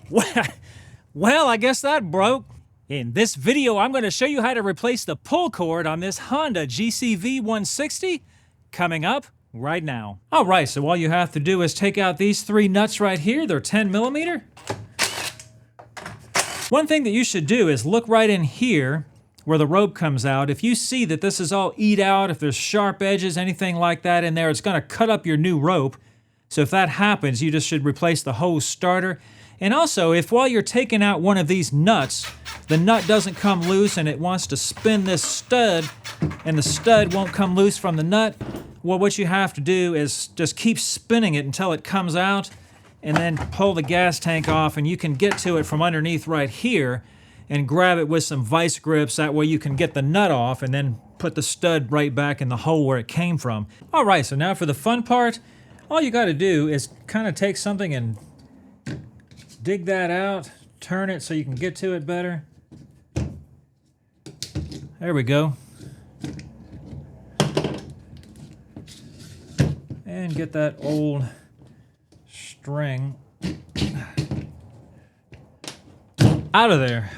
Well, I guess that broke. In this video, I'm going to show you how to replace the pull cord on this Honda GCV160 coming up right now. All right, so all you have to do is take out these three nuts right here. They're 10 millimeter. One thing that you should do is look right in here where the rope comes out. If you see that this is all eat out, if there's sharp edges, anything like that in there, it's going to cut up your new rope. So if that happens, you just should replace the hose starter. And also, if while you're taking out one of these nuts, the nut doesn't come loose and it wants to spin this stud, and the stud won't come loose from the nut, well, what you have to do is just keep spinning it until it comes out, and then pull the gas tank off, and you can get to it from underneath right here and grab it with some vice grips. That way you can get the nut off and then put the stud right back in the hole where it came from. All right, so now for the fun part, all you got to do is kind of take something and dig that out, turn it so you can get to it better. There we go. And get that old string out of there.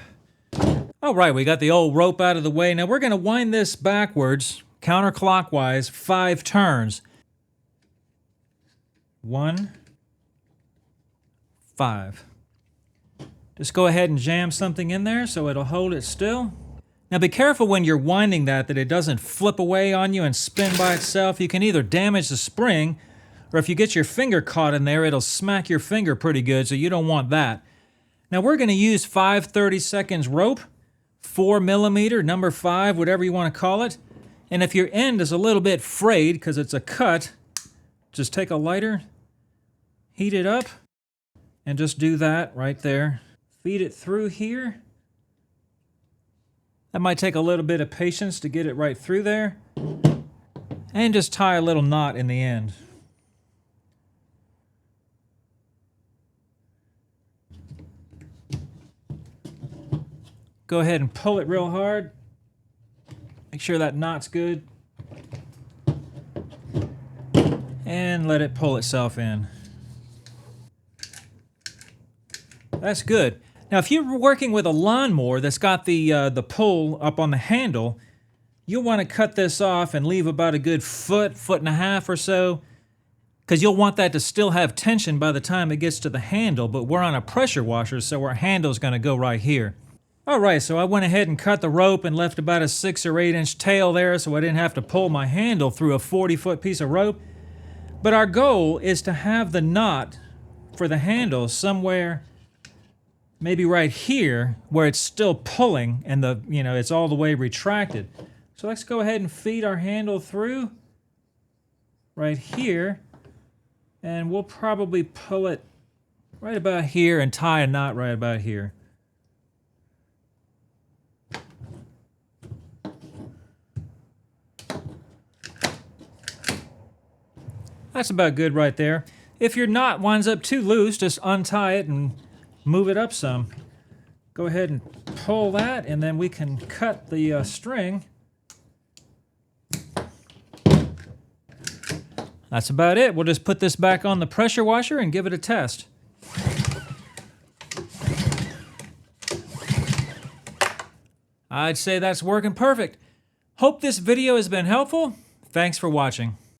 All right, we got the old rope out of the way. Now we're going to wind this backwards, counterclockwise, 5 turns. 1, 5. Just go ahead and jam something in there so it'll hold it still. Now be careful when you're winding that it doesn't flip away on you and spin by itself. You can either damage the spring, or if you get your finger caught in there, it'll smack your finger pretty good, so you don't want that. Now we're going to use 5/32 rope, 4 millimeter, number 5, whatever you want to call it. And if your end is a little bit frayed because it's a cut, just take a lighter, heat it up, and just do that right there. Feed it through here. That might take a little bit of patience to get it right through there. And just tie a little knot in the end. Go ahead and pull it real hard. Make sure that knot's good. And let it pull itself in. That's good. Now, if you're working with a lawnmower that's got the pull up on the handle, you'll want to cut this off and leave about a good foot and a half or so, because you'll want that to still have tension by the time it gets to the handle, but we're on a pressure washer, so our handle's going to go right here. All right, so I went ahead and cut the rope and left about a 6 or 8 inch tail there so I didn't have to pull my handle through a 40-foot piece of rope. But our goal is to have the knot for the handle somewhere, maybe right here, where it's still pulling and it's all the way retracted. So let's go ahead and feed our handle through right here, and we'll probably pull it right about here and tie a knot right about here. That's about good right there. If your knot winds up too loose, just untie it and move it up some. Go ahead and pull that, and then we can cut the string. That's about it. We'll just put this back on the pressure washer and give it a test. I'd say that's working perfect. Hope this video has been helpful. Thanks for watching.